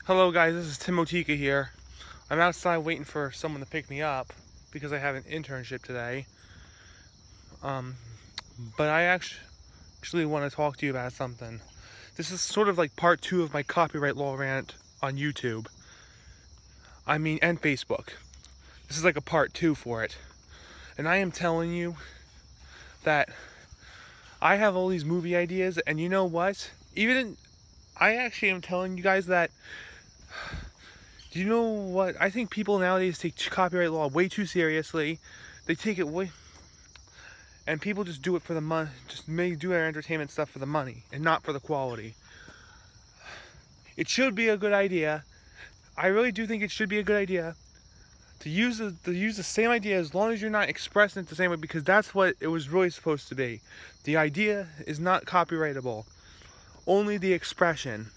Hello guys, this is Timotika here. I'm outside waiting for someone to pick me up because I have an internship today. But I actually want to talk to you about something. This is sort of like part 2 of my copyright law rant on YouTube. And Facebook. This is like a part 2 for it. And I am telling you that I have all these movie ideas, and you know what? I actually am telling you guys that, do you know what? I think people nowadays take copyright law way too seriously. They take it way, and people just do it for the money, do their entertainment stuff for the money and not for the quality. It should be a good idea. I really do think it should be a good idea to use the same idea, as long as you're not expressing it the same way, because that's what it was really supposed to be. The idea is not copyrightable, only the expression.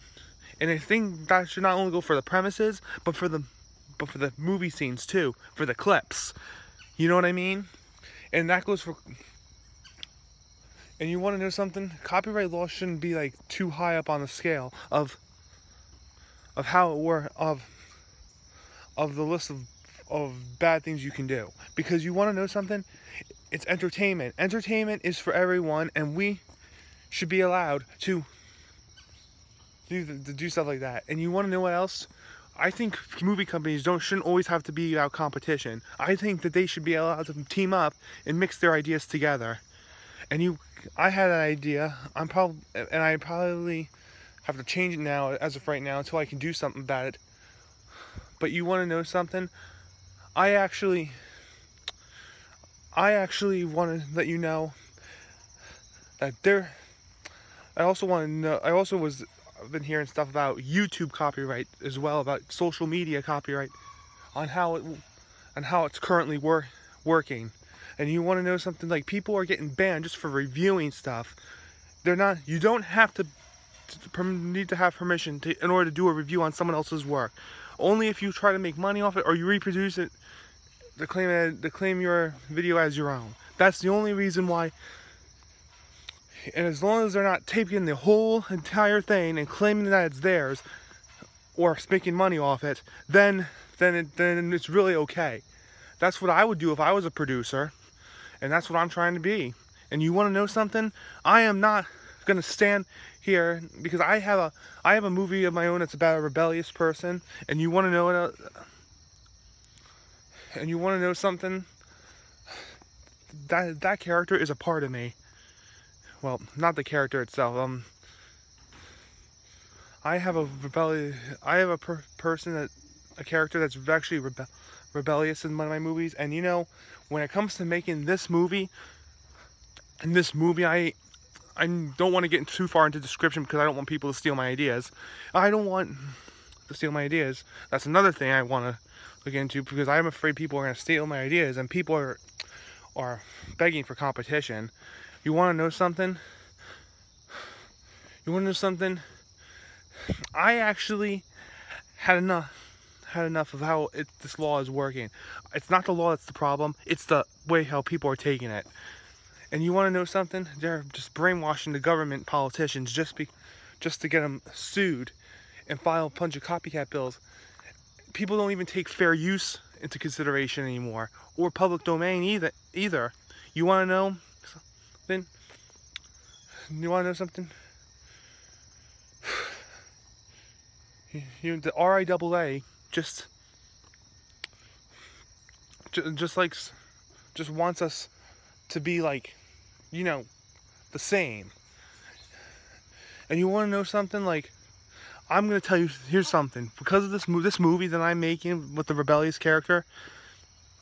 And I think that should not only go for the premises, but for the movie scenes too, for the clips. You know what I mean? And that goes for. And you want to know something? Copyright law shouldn't be like too high up on the scale of how it works, of the list of bad things you can do. Because you want to know something? It's entertainment. Entertainment is for everyone, and we should be allowed to do stuff like that. And you want to know what else? I think movie companies shouldn't always have to be about competition. I think that they should be allowed to team up and mix their ideas together. And I had an idea. I probably have to change it now, as of right now, until I can do something about it. But you want to know something? I actually want to let you know that I've been hearing stuff about YouTube copyright as well, about social media copyright, on how it's currently working. And you want to know something? Like, people are getting banned just for reviewing stuff. You don't have to need to have permission in order to do a review on someone else's work. Only if you try to make money off it, or you reproduce it to claim your video as your own. That's the only reason why. And as long as they're not taking the whole entire thing and claiming that it's theirs, or making money off it, then it's really okay. That's what I would do if I was a producer, and that's what I'm trying to be. And you want to know something? I am not gonna stand here, because I have a movie of my own that's about a rebellious person. And you want to know something? That character is a part of me. Well, not the character itself. I have a character that's actually rebellious in one of my movies. And you know, when it comes to making this movie, I don't want to get too far into description, because I don't want people to steal my ideas. I don't want to steal my ideas. That's another thing I want to look into, because I'm afraid people are going to steal my ideas, and people are begging for competition. You want to know something? I actually had enough of how this law is working. It's not the law that's the problem. It's the way how people are taking it. And you want to know something? They're just brainwashing the government politicians just to get them sued and file a bunch of copycat bills. People don't even take fair use into consideration anymore, or public domain either. You want to know something? The RIAA just wants us to be like, you know, the same. And you want to know something? Like, I'm gonna tell you, here's something. Because of this movie that I'm making with the rebellious character,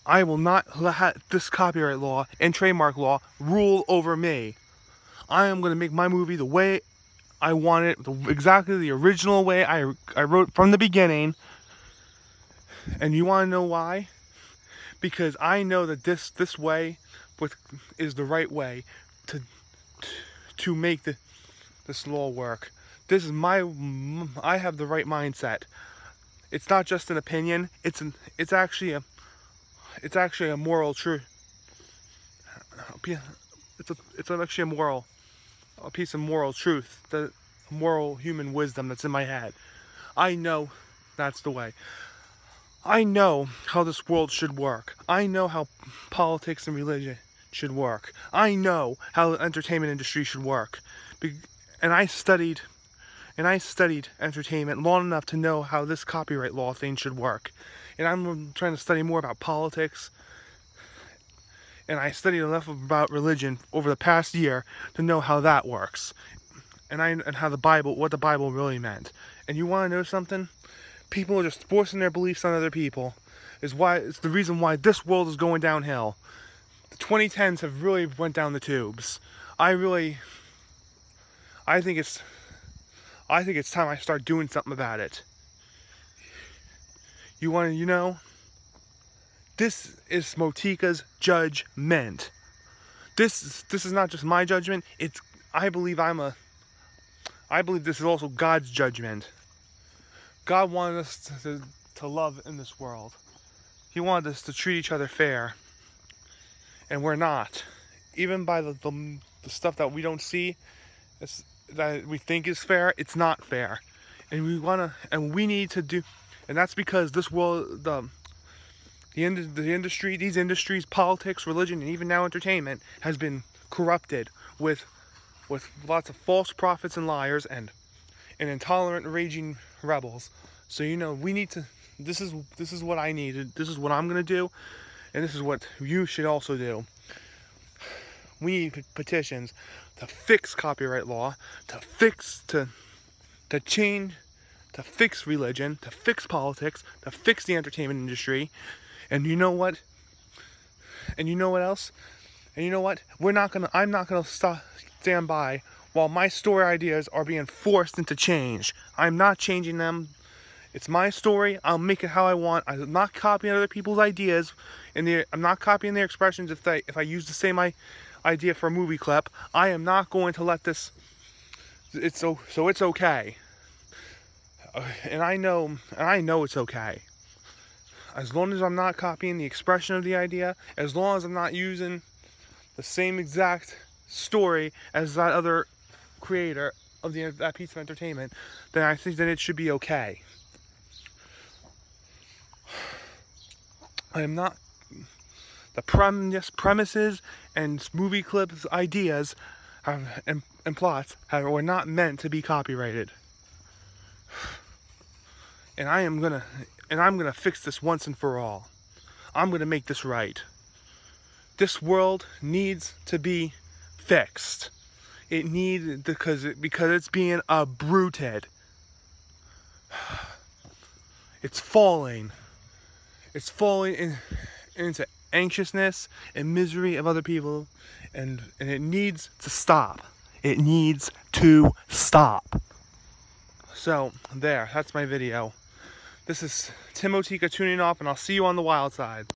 I will not let this copyright law and trademark law rule over me. I am gonna make my movie the way I want it, exactly the original way I wrote from the beginning. And you want to know why? Because I know that this way is the right way to make this law work. I have the right mindset. It's not just an opinion. It's actually a moral truth. It's actually a piece of moral truth, the moral human wisdom that's in my head. I know that's the way. I know how this world should work. I know how politics and religion should work. I know how the entertainment industry should work. And I studied entertainment long enough to know how this copyright law thing should work. And I'm trying to study more about politics. And I studied enough about religion over the past year to know how that works. And how what the Bible really meant. And you want to know something? People are just forcing their beliefs on other people. It's the reason why this world is going downhill. The 2010s have really went down the tubes. I think it's time I start doing something about it. You know? This is Smotika's judgment. This is not just my judgment. I believe this is also God's judgment. God wanted us to love in this world. He wanted us to treat each other fair. And we're not. Even by the stuff that we don't see, that we think is fair, it's not fair. And we need to do, and that's because this world, the industry, these industries, politics, religion, and even now entertainment, has been corrupted with lots of false prophets and liars and intolerant, raging rebels. So we need to. This is what I need. This is what I'm gonna do, and this is what you should also do. We need petitions to fix copyright law, to fix religion, to fix politics, to fix the entertainment industry. And you know what? And you know what else? And you know what? I'm not gonna stand by while my story ideas are being forced into change. I'm not changing them. It's my story. I'll make it how I want. I'm not copying other people's ideas, and I'm not copying their expressions. If I use the same idea for a movie clip, I am not going to let this. It's okay. And I know it's okay. As long as I'm not copying the expression of the idea, as long as I'm not using the same exact story as that other creator of that piece of entertainment, then I think that it should be okay. I am not. The premises and movie clips ideas and plots were not meant to be copyrighted. And I'm gonna fix this once and for all. I'm gonna make this right. This world needs to be fixed. It needs because it's being uprooted. It's falling. It's falling into anxiousness and misery of other people, and it needs to stop. It needs to stop. So that's my video. This is Timotika tuning off, and I'll see you on the wild side.